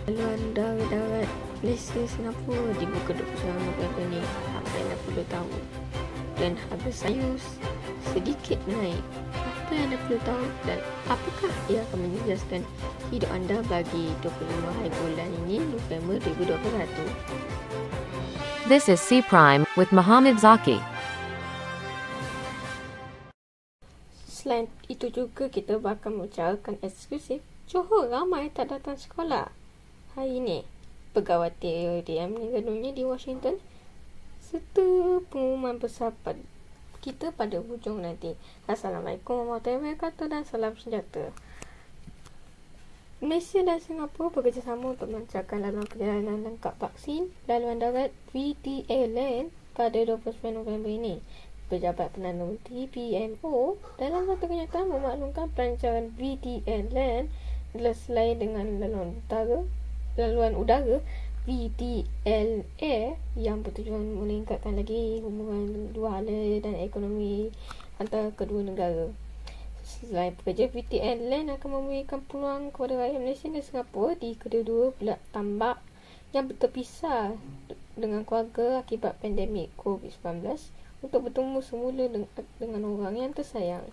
Laluan darat Malaysia Singapura dibuka 29 November ni. Apa yang anda perlu tahu? Dan harga sayur sedikit naik. Apa yang anda perlu tahu dan apakah ia akan menjejaskan hidup anda bagi 25 hari bulan ini November 2021? This is C Prime with Muhammad Zaki. Selain itu juga kita bakal membicarakan eksklusif Johor ramai tak datang sekolah. Hari ini, pegawai TDM meninggal dunia di Washington serta pengumuman besar kita pada hujung nanti. Assalamualaikum warahmatullahi wabarakatuh dan salam sejahtera. Malaysia dan Singapura bekerjasama untuk melancarkan laluan perjalanan lengkap vaksin laluan darat VTA Land pada 29 November ini. Pejabat Perdana Menteri PMO dalam satu kenyataan memaklumkan pelancaran VTA Land adalah selain dengan laluan udara VTLA yang bertujuan meningkatkan lagi hubungan dua hala dan ekonomi antara kedua negara. Selain pekerja, VTL Land akan memberikan peluang kepada rakyat Malaysia dan Singapura di kedua-dua belah tambak yang terpisah dengan keluarga akibat pandemik COVID-19 untuk bertemu semula dengan orang yang tersayang.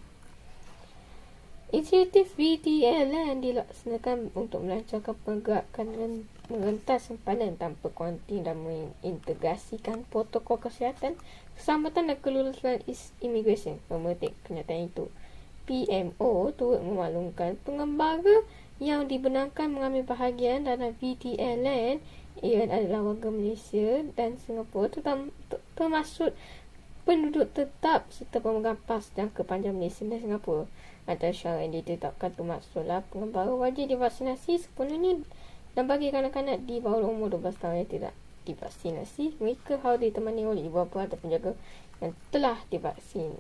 Inisiatif VTL Land dilaksanakan untuk melancarkan pergerakan dan merentas sempadan tanpa kuarantin dan mengintegrasikan protokol kesihatan, keselamatan dan kelulusan imigresen. Pemetik kenyataan itu, PMO turut memaklumkan pengembara yang dibenarkan mengambil bahagian dalam VTL Land ia adalah warga Malaysia dan Singapura termasuk penduduk tetap serta pemegang PAS jangka panjang Malaysia dan Singapura. Antara syarat yang ditetapkan termasuklah pengembara wajib divaksinasi sepenuhnya dan bagi kanak-kanak di bawah umur 12 tahun yang tidak divaksinasi, mereka harus ditemani oleh ibu bapa atau penjaga yang telah divaksin.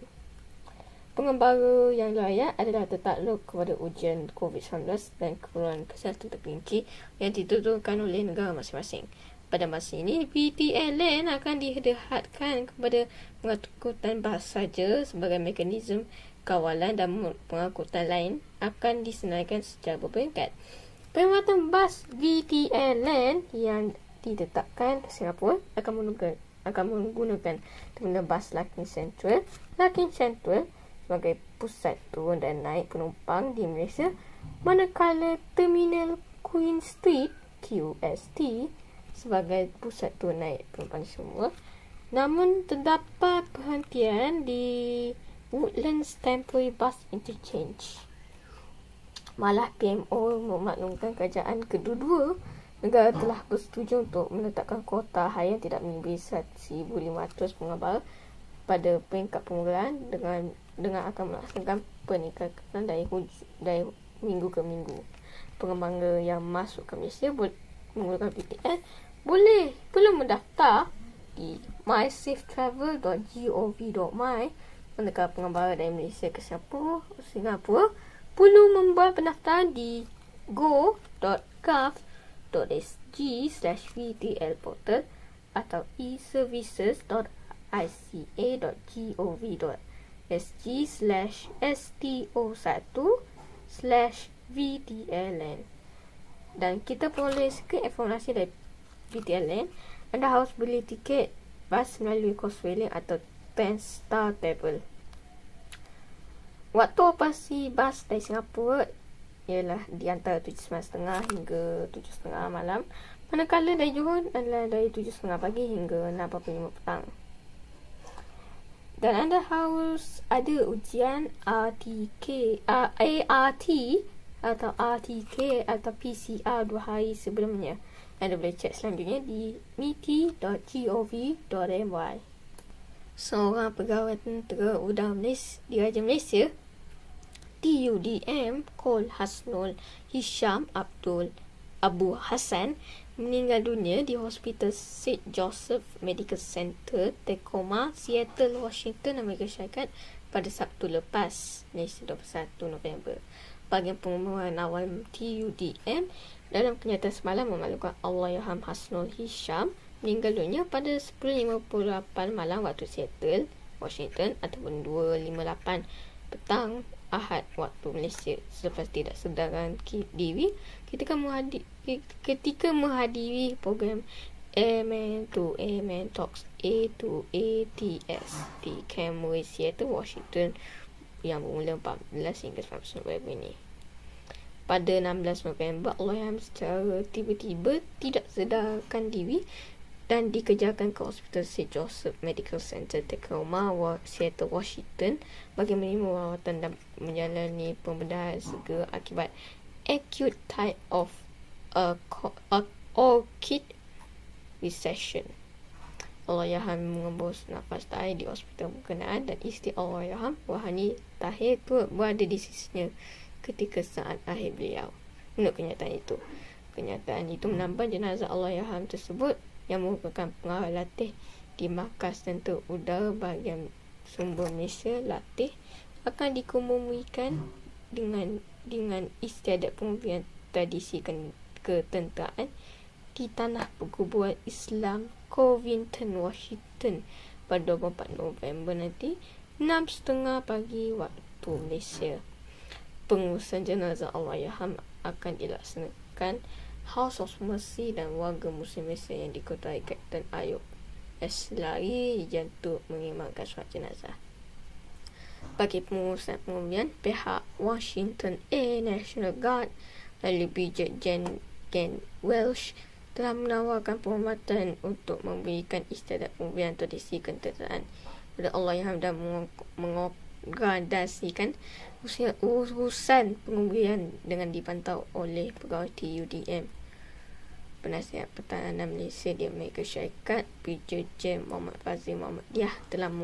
Pengembara yang layak adalah tertakluk kepada ujian COVID-19 dan keperluan kesihatan terperinci yang ditentukan oleh negara masing-masing. Pada masa ini, VTL Land akan dihadapkan kepada pengangkutan bas saja sebagai mekanisme kawalan dan pengangkutan lain akan disenaraikan secara berperingkat. Perkhidmatan bas VTL Land yang ditetapkan ke Singapura akan menggunakan terminal bas Larkin Central sebagai pusat turun dan naik penumpang di Malaysia, manakala terminal Queen Street QST sebagai pusat turun naik penumpang semua. Namun terdapat perhentian di Woodlands Temporary Bus Interchange. Malah PMO memaklumkan kerajaan kedua-dua negara telah bersetuju untuk meletakkan kuota harian tidak melebihi 1,500 pengembara pada peringkat permulaan dengan akan melaksanakan peningkatan dari minggu ke minggu. Pengembara yang masuk ke Malaysia menggunakan VTL perlu mendaftar di mysafetravel.gov.my, manakala pengembara dari Malaysia ke Singapura perlu membuat pendaftaran di go.gov.sg/VTL portal atau eservices.ica.gov.sg/sto1/VTLN. Dan kita peroleh sikit informasi dari VTL Land. Anda harus beli tiket bas melalui Coswelling atau 10 Star Travel. Waktu operasi bas dari Singapura ialah di antara 7.30 hingga 7.30 malam, manakala dari Johor adalah dari 7.30 pagi hingga 6.45 petang. Dan anda harus ada ujian ART atau RTK atau PCR 2 hari sebelumnya. Anda boleh cek selanjutnya di miti.gov.my. Seorang pegawai tentera udara di Raja Malaysia TUDM Kol Hasnul Hisham Abdul Abu Hassan meninggal dunia di Hospital St. Joseph Medical Center, Tacoma, Seattle, Washington, Amerika Syarikat pada Sabtu lepas, Malaysia 21 November. Bahagian pengumuman awal TUDM dalam kenyataan semalam memaklumkan Allahyarham Hasnul Hisham meninggal dunia pada 10.58 malam waktu Seattle, Washington ataupun 2.58 petang Ahad waktu Malaysia. Selepas tidak sedarkan diri ketika menghadiri program Airman to Airman Talks A to ATS di Camry, Seattle, Washington yang bermula 14 hingga 19 November ini. Pada 16 November, Allahyarham secara tiba-tiba tidak sedarkan diri dan dikejarkan ke Hospital St. Joseph Medical Center, Tacoma, Seattle, Washington bagi menerima rawatan dan menjalani pembedahan segera akibat acute type of orchid recession. Allahyarham mengembus nafas terakhir di hospital berkenaan dan isteri Allahyarham, Rohani Tahir, turut berada di sisinya ketika saat akhir beliau. Menurut kenyataan itu menambah jenazah Allahyarham tersebut yang merupakan pengarah latih di Markas Tentera Udara Bahagian Sumber Malaysia Latih akan dikemumikan dengan istiadat penguburan tradisi ketenteraan di Tanah Perkuburan Islam Covington, Washington pada 24 November nanti 6.30 pagi waktu Malaysia. Pengurusan jenazah Allahyarham akan dilaksanakan House of Mercy dan warga Muslim Malaysia yang diketuai Kapten Ayub Eslari yang turut mengimarkan solat jenazah. Bagi pengurusan penguburan, pihak Washington Air National Guard melalui Brigadier Ken Welsh telah menawarkan penghormatan untuk memberikan istiadat penguburan tradisi ketenteraan kepada Allahyarham dan mengorganisasikan urusan penguburan dengan dipantau oleh pegawai TUDM. Penasihat Pertahanan Malaysia di Amerika Syarikat, Brigadier Muhammad Fazil Muhammadiyah telah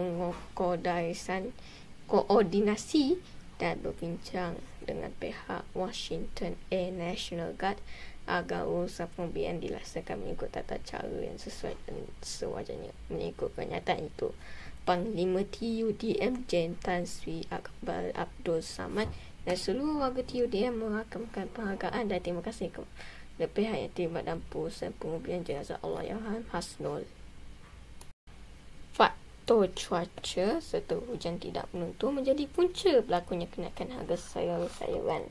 koordinasi dan berbincang dengan pihak Washington Air National Guard agar urusan penguburan dilaksanakan mengikut tata cara yang sesuai dan sewajarnya. Mengikut kenyataan itu, Panglima TUDM Jen Tan Sri Akbar Abdul Samad dan seluruh warga TUDM merakamkan penghargaan dan terima kasih kepada pihak yang terlibat dalam perusahaan penguburan jenazah Allahyarham Hasnul. Faktor cuaca serta hujan tidak menentu menjadi punca berlakunya kenaikan harga sayur-sayuran.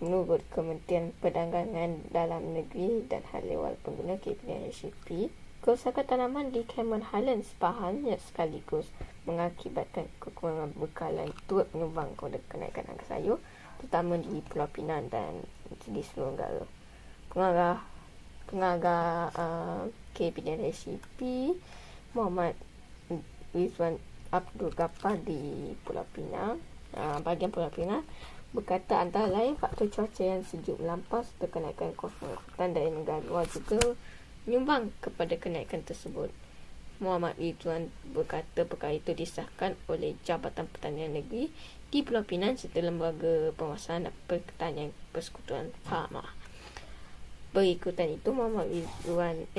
Menurut Kementerian Perdagangan Dalam Negeri dan Hal Ehwal Pengguna KPDHP, kerusakan tanaman di Cameron Highlands Pahang yang sekaligus mengakibatkan kekurangan bekalan turut menyumbang kepada kenaikan harga sayur, terutama di Pulau Pinang dan di seluruh negara. Pengarah KPDHP Muhammad Rizwan Abdul Ghaffar di Pulau Pinang, bahagian Pulau Pinang, berkata antara lain faktor cuaca yang sejuk melampau serta kenaikan kos pengangkutan dari negara luar juga menyumbang kepada kenaikan tersebut. Muhammad Ridwan berkata perkara itu disahkan oleh Jabatan Pertanian Negeri di Pulau Pinang serta Lembaga Penguasaan Pertanian Persekutuan Farma. Berikutan itu, Muhammad Ridwan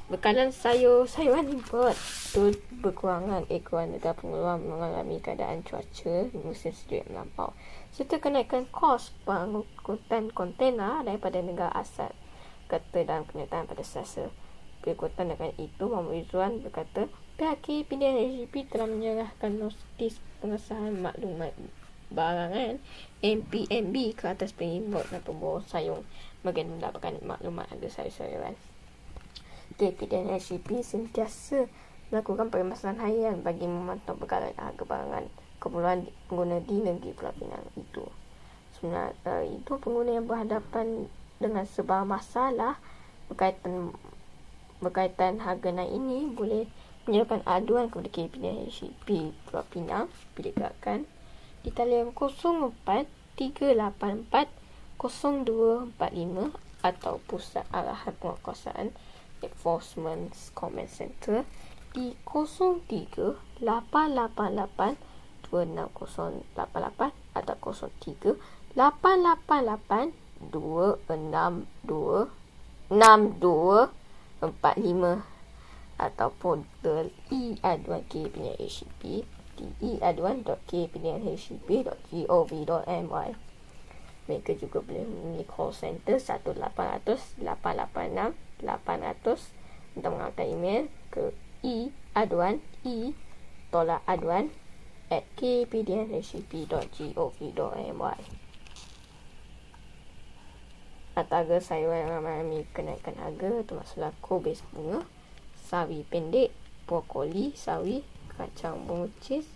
bekalan sayuran import turut berkurangan ekoran negara pengeluar mengalami keadaan cuaca musim sejuk yang melampau serta kenaikan kos pengangkutan kontena daripada negara asal, kata dalam kenyataan pada Selasa. Berikutan dengan itu, Muhammad Rizwan berkata pihak KPDHP telah menyerahkan notis pengesahan maklumat barangan MPMB ke atas pengimport dan pemborong sayur bagi mendapatkan maklumat harga sayur-sayuran. KPDHP sentiasa melakukan permasalahan harian bagi memantau bekalan harga barangan keperluan pengguna di negeri Pulau Pinang itu. Sebenarnya itu, pengguna yang berhadapan dengan sebarang masalah berkaitan harga naik ini boleh menyerukan aduan kepada KPDHP Pulau Pinang Perdagangan di talian 04 384 0245 atau Pusat Arahan Penguasaan Enforcement Command Center di 03 888 26088 atau 03 888 262 6245 atau portal e-aduan KPDHP di e-aduan.kpdhp.gov.my. Mereka juga boleh menghubungi call center 1800 886 800 untuk menghantar email ke e-aduan @kpdnrecipe.gov.my. Harga sayuran yang mengalami kenaikan harga termasuklah kubis bunga, sawi pendek, brokoli, sawi, kacang buncis,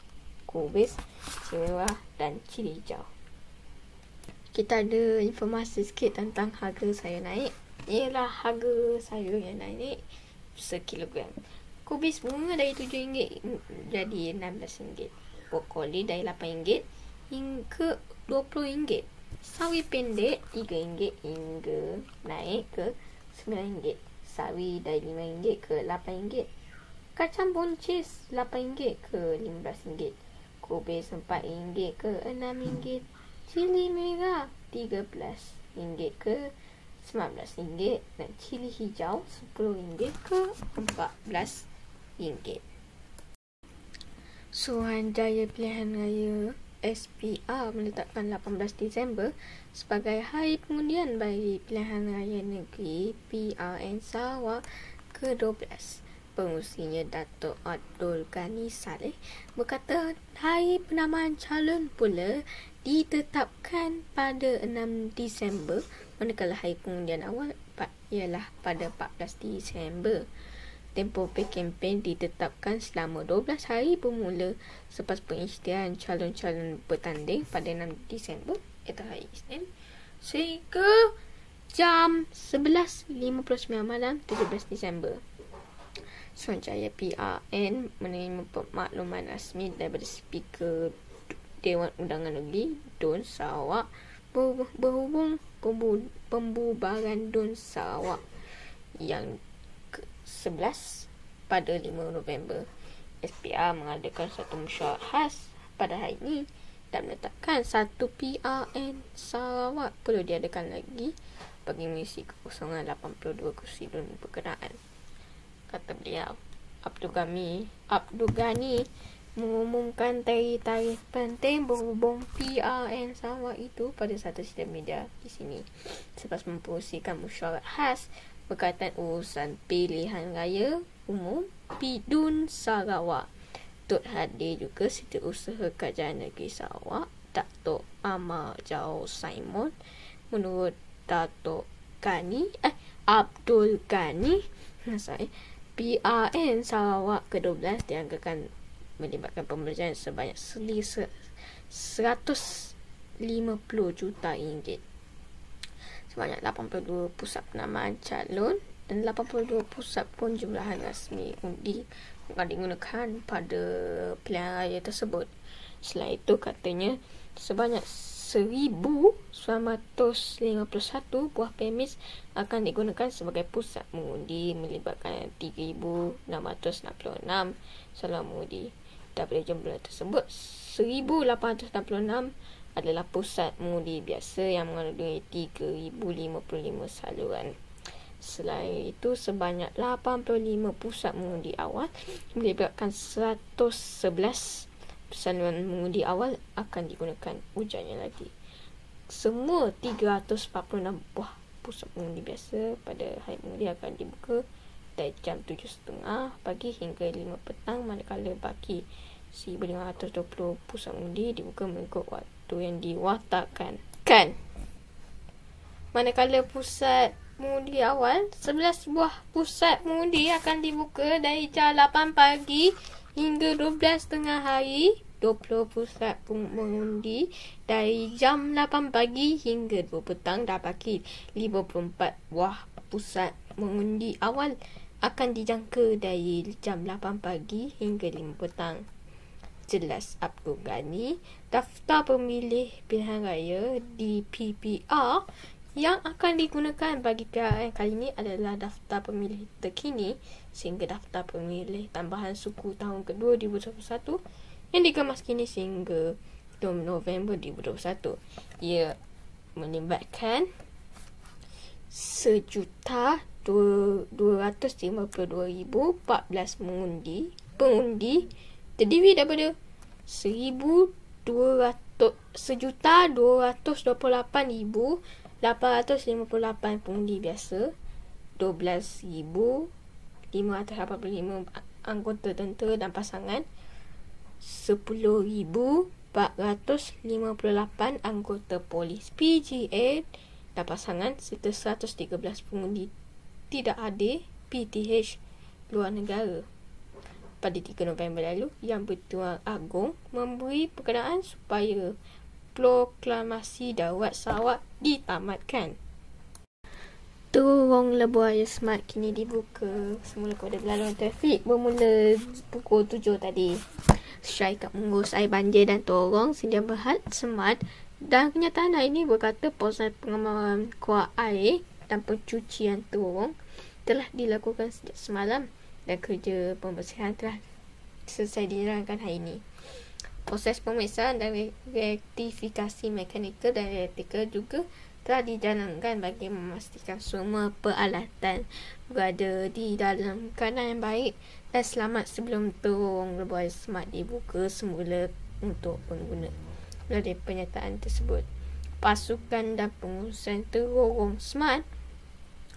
kubis, cili dan cili hijau. Kita ada informasi sikit tentang harga sayur naik. Ialah harga sayur yang naik sekilogram. Kubis bunga dari RM7 jadi RM16. Brokoli dari RM8 hingga RM20. Sawi pendek RM3 hingga naik ke RM9. Sawi dari RM5 ke RM8. Kacang buncis RM8 ke RM15. Kubis RM4 ke RM6. Cili merah RM13 ke RM19 dan cili hijau RM10 ke RM14. Suruhanjaya Pilihan Raya SPR menetapkan 18 Disember sebagai hari pengundian bagi Pilihan Raya Negeri PRN Sarawak ke-12. Pengurusinya Datuk Abdul Ghani Saleh berkata hari penamaan calon pula ditetapkan pada 6 Disember, manakala hari pengundian awal ialah pada 14 Disember. Tempoh kempen ditetapkan selama 12 hari bermula selepas pengisytiharan calon-calon bertanding pada 6 Disember, iaitu hari Isnin, sehingga jam 11.59 malam 17 Disember. Suruhanjaya PRN menerima makluman rasmi daripada Speaker Dewan Undangan Negeri DUN Sarawak berhubung pembubaran DUN Sarawak yang ke-11 pada 5 November. SPR mengadakan satu mesyuarat khas pada hari ini dan menetapkan satu PRN Sarawak perlu diadakan lagi bagi mengisi kekosongan 82 kursi DUN berkenaan. Kata beliau, Abdul Ghani mengumumkan tarikh penting berhubung PRN Sarawak itu pada satu sidang media di sini selepas memperkongsikan mesyuarat khas berkaitan urusan pilihan raya umum PDUN Sarawak. Turut hadir juga Setiausaha Kerajaan Negeri Sarawak Datuk Amar Jauh Simon. Menurut Datuk Abdul Ghani, PRN Sarawak ke-12 dianggarkan melibatkan pembelajaran sebanyak RM150 juta. Sebanyak 82 pusat penamaan calon dan 82 pusat penjumlahan rasmi undi akan digunakan pada pilihan raya tersebut. Selain itu, katanya sebanyak 1,951 buah premis akan digunakan sebagai pusat mengundi melibatkan 3,666 saluran mengundi. Daripada jumlah tersebut, 1,866 adalah pusat mengundi biasa yang mengandungi 3,055 saluran. Selain itu, sebanyak 85 pusat mengundi awal melibatkan 111 saluran mengundi awal akan digunakan, ujarnya lagi. Semua 346 buah pusat mengundi biasa pada hari mengundi akan dibuka dari jam 7.30 pagi hingga 5 petang, manakala baki 1,520 pusat mengundi dibuka mengikut waktu yang diwatakkan. Manakala pusat mengundi awal, 11 buah pusat mengundi akan dibuka dari jam 8 pagi hingga 12 tengah hari. 20 pusat mengundi dari jam 8 pagi hingga 2 petang dan baki 54 buah pusat mengundi awal akan dijangka dari jam 8 pagi hingga 5 petang. Jelas Abdul Ghani, daftar pemilih pilihan raya di PPR yang akan digunakan bagi PRN kali ini adalah daftar pemilih terkini sehingga daftar pemilih tambahan suku tahun kedua 2021 yang dikemas kini sehingga 2 November 2021. Ia melibatkan 1,252,014 pengundi terdiri daripada 1,228,858 pengundi biasa, 12,585 anggota tentera dan pasangan, 10,458 anggota polis PGA dan pasangan serta 113 pengundi tidak adil PTH luar negara. Pada 3 November lalu, Yang Bertuan Agong memberi perkenaan supaya proklamasi Dawat Sarawak ditamatkan. Terowong Lebuaya Smart kini dibuka. Semula kode berlaluan trafik bermula pukul 7 tadi. Syarikat mengurus air banjir dan terowong sedia berhad smart, dan kenyataan hari ini berkata proses pengamalan kuat air dan pencucian terowong telah dilakukan sejak semalam dan kerja pembersihan telah selesai dijalankan hari ini. Proses pemeriksaan dan rektifikasi mekanikal dan elektrikal juga telah dijalankan bagi memastikan semua peralatan berada di dalam keadaan yang baik dan selamat sebelum terowong Lebuaya Smart dibuka semula untuk pengguna. Melalui pernyataan tersebut, pasukan dan pengurusan terowong Smart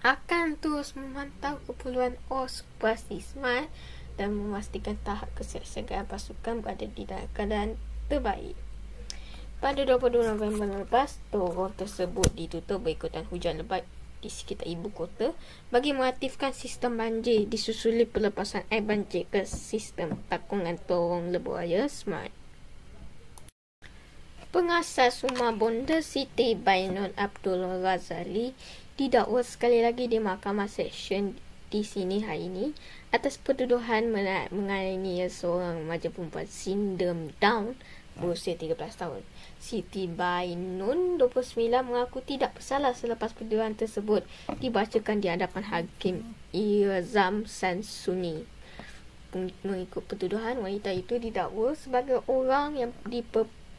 akan terus memantau keperluan operasi Smart dan memastikan tahap kesiapsiagaan pasukan berada di dalam keadaan terbaik. Pada 22 November lepas, terowong tersebut ditutup berikutan hujan lebat di sekitar ibu kota bagi mengaktifkan sistem banjir disusuli pelepasan air banjir ke sistem takungan terowong Lebuaya Smart. Pengasas rumah bonda Siti Bainun Abdul Razali didakwa sekali lagi di Mahkamah Seksyen di sini hari ini atas pertuduhan menganiaya seorang remaja perempuan sindrom Down berusia 13 tahun. Siti Bainun 29 mengaku tidak bersalah selepas pertuduhan tersebut dibacakan di hadapan Hakim Irzam Sansuni. Mengikut pertuduhan, wanita itu didakwa sebagai orang yang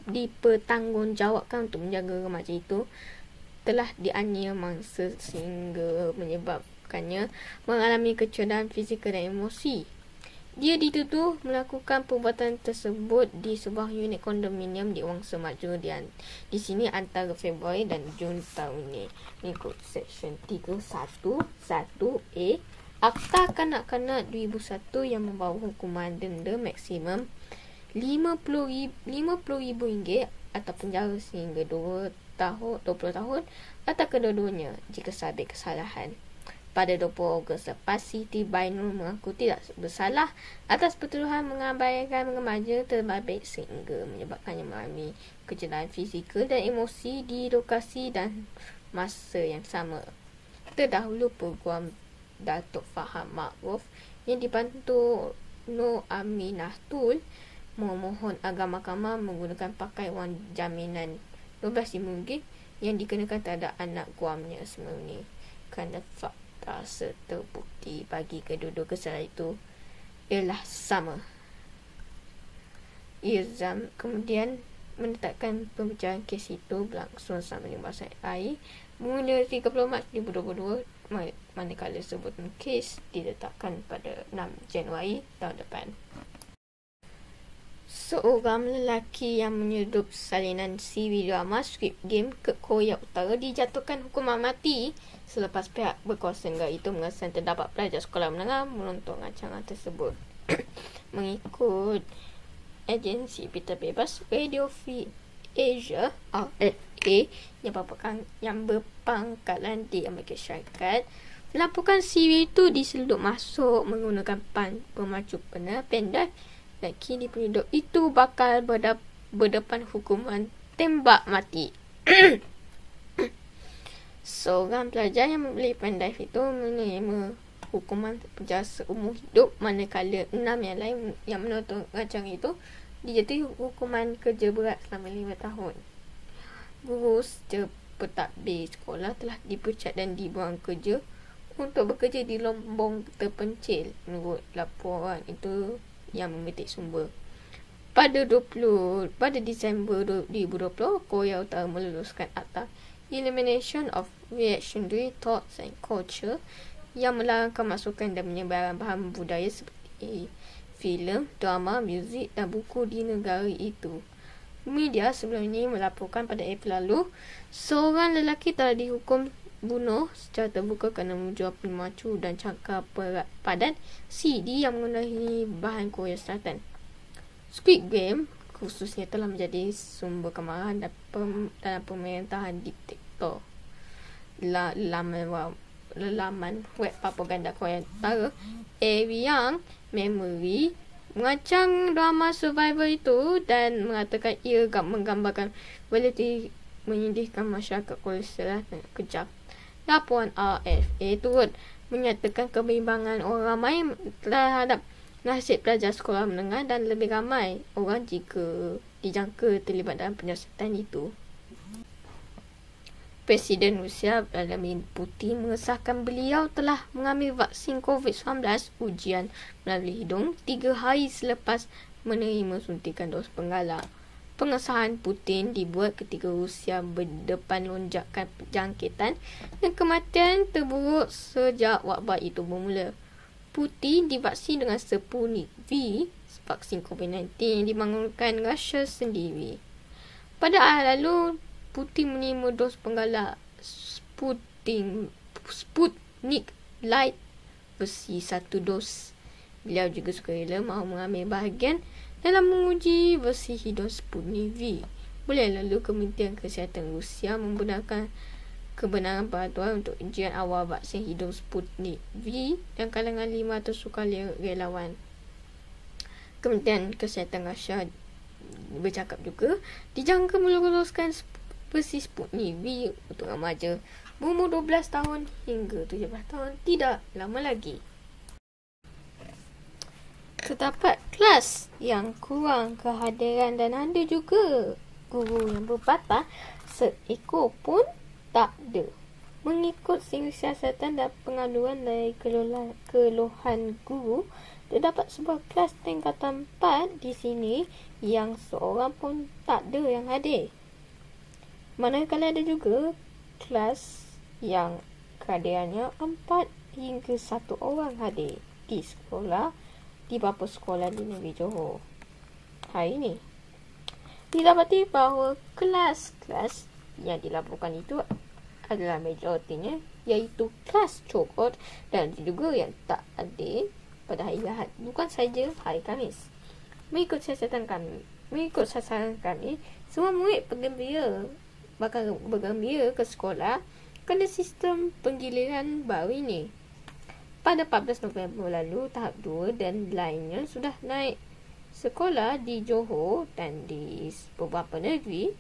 dipertanggungjawabkan untuk menjaga remaja itu telah dianiaya mangsa sehingga menyebabkannya mengalami kecederaan fizikal dan emosi. Dia dituduh melakukan perbuatan tersebut di sebuah unit kondominium di Wangsa Maju di sini antara Februari dan Jun tahun ini. Mengikut Seksyen 311A Akta Kanak-Kanak 2001 yang membawa hukuman denda maksimum RM50,000 atau penjara sehingga 20 tahun atau kedua-duanya jika sabit kesalahan. Pada 20 Ogos lepas, Siti Bainun mengaku tidak bersalah atas pertuduhan mengabaikan remaja terbabit sehingga menyebabkannya mengalami kecederaan fizikal dan emosi di lokasi dan masa yang sama. Terdahulu, Peguam Datuk Faham Ma'ruf yang dibantu Nur Aminah Tul memohon agar mahkamah menggunakan pakai wang jaminan RM12,000 yang dikenakan terhadap anak guamnya semasa ini kerana fakta serta bukti bagi kedua-dua kesalahan itu ialah sama. Irzam kemudian menetapkan pembicaraan kes itu berlangsung selama 15 hari bermula 30 Mac 2022 manakala sebutan kes diletakkan pada 6 Januari tahun depan. Seorang lelaki yang menyedup salinan CV drama Squid Game ke Korea Utara dijatuhkan hukuman mati selepas pihak berkuasa negara itu mengesan terdapat pelajar sekolah menengah menonton rancangan tersebut. Mengikut agensi berita bebas Radio Free Asia RFA yang berpangkalan di Amerika Syarikat melaporkan CV itu diseludup masuk menggunakan pemacu pendek dan kini penduduk itu bakal berdepan hukuman tembak mati. Seorang pelajar yang membeli pendrive itu menerima hukuman penjara seumur hidup manakala 6 yang lain yang menonton rancangan itu dijatuhi hukuman kerja berat selama 5 tahun. Guru secara pentadbir sekolah telah dipecat dan dibuang kerja untuk bekerja di lombong terpencil menurut laporan itu yang memetik sumber. Pada Disember 2020, Korea Utara meluluskan Akta Elimination of Reactionary Thoughts and Culture yang melarang kemasukan dan penyebaran bahan budaya seperti filem, drama, muzik dan buku di negara itu. Media sebelum ini melaporkan pada April lalu, seorang lelaki telah dihukum bunuh secara terbuka kerana menjual pemacu dan cakar padan CD yang menggunakan bahan Korea Selatan. Squid Game khususnya telah menjadi sumber kemarahan dalam pemerintahan diktator. Laman web propaganda Korea Utara, Arirang Memory merancang drama survival itu dan mengatakan ia menggambarkan realiti menyedihkan masyarakat Korea Selatan kejam. Laporan RFA turut menyatakan kebimbangan orang ramai terhadap nasib pelajar sekolah menengah dan lebih ramai orang jika dijangka terlibat dalam penyiasatan itu. Presiden Rusia Vladimir Putin mengesahkan beliau telah mengambil vaksin COVID-19 ujian melalui hidung 3 hari selepas menerima suntikan dos penggalak. Pengesahan Putin dibuat ketika Rusia berdepan lonjakan jangkitan dan kematian terburuk sejak wabak itu bermula. Putin divaksin dengan Sputnik V, vaksin COVID-19 yang dibangunkan Rusia sendiri. Pada hari lalu, Putin menerima dos penggalak Sputnik Light versi 1 dos. Beliau juga sukarela mahu mengambil bahagian dalam menguji versi hidung Sputnik V. Bulan lalu, Kementerian Kesihatan Rusia membenarkan kebenaran peraturan untuk ujian awal vaksin hidung Sputnik V dan kalangan 500 sukarelawan. Kementerian Kesihatan Rusia bercakap juga dijangka meluluskan versi Sputnik V untuk remaja berumur 12 tahun hingga 17 tahun tidak lama lagi. Terdapat kelas yang kurang kehadiran dan ada juga guru yang berpatah seekor pun tak ada. Mengikut siasatan dan pengaduan dari keluhan guru, terdapat sebuah kelas tingkatan 4 di sini yang seorang pun tak ada yang hadir. Manakala ada juga kelas yang kehadirannya 4 hingga 1 orang hadir di beberapa sekolah di negeri Johor. Hari ini didapati bahawa kelas-kelas yang dilaporkan itu adalah majoritinya iaitu kelas cokot dan juga yang tak hadir pada hari Ahad, bukan saja hari Khamis. Mengikut sasaran kami, semua murid bakal bergembira ke sekolah kerana sistem penggiliran baru ini. Pada 14 November lalu, tahap 2 dan lainnya sudah naik sekolah di Johor dan di beberapa negeri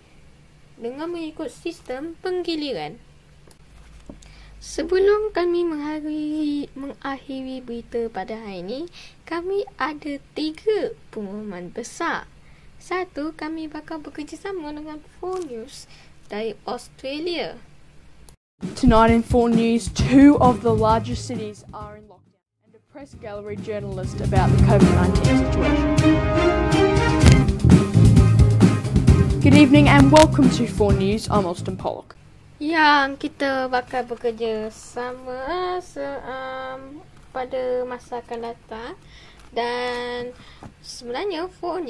dengan mengikut sistem penggiliran. Sebelum kami mengakhiri berita pada hari ini, kami ada 3 pengumuman besar. 1, kami bakal bekerjasama dengan 4 News dari Australia. Tonight in 4 News, 2 of the largest cities are in lockdown and a press gallery journalist about the COVID-19 situation. Good evening and welcome to 4 News. I'm Austin Pollock. Yang kita bakal bekerja sama pada masa akan datang, dan sebenarnya 4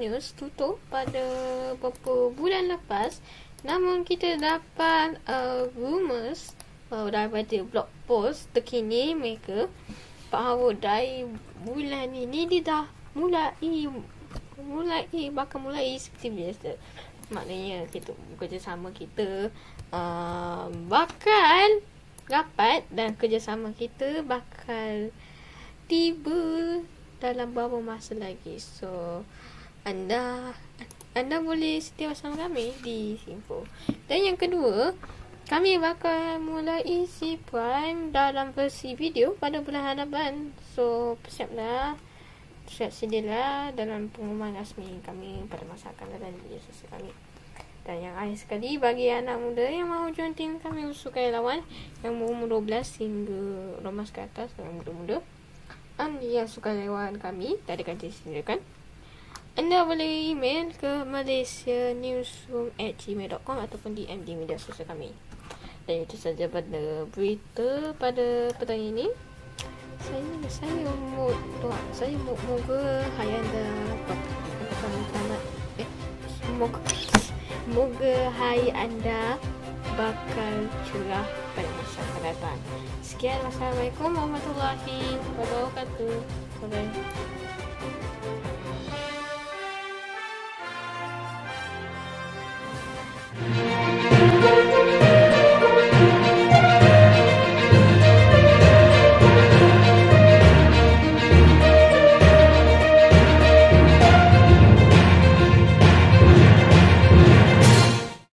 News tutup pada beberapa bulan lepas. Namun kita dapat rumors daripada blog post terkini mereka bahawa dari bulan ini dia dah bakal mulai seperti biasa. Maknanya kita kerjasama kita bakal rapat dan kerjasama kita bakal tiba dalam beberapa masa lagi. So anda boleh setia bersama kami di Info. Dan yang kedua, kami bakal mulai C Prime dalam versi video pada bulan hadapan. So siap sedialah dalam pengumuman rasmi kami pada masa akan datang di media sosial kami. Dan yang akhir sekali, bagi anak muda yang mahu join tim kami sukarelawan yang berumur 12 hingga 12 ke atas, yang muda-muda, yang sukarelawan kami tak ada kantin disediakan, anda boleh email ke malaysianewsroom@gmail.com ataupun DM di media sosial kami. Dan itu saja pada berita pada petang ini. Saya moga hari anda semoga hari anda bakal cerah pada masa akan datang. Sekian, wassalamualaikum warahmatullahi wabarakatuh. Bye.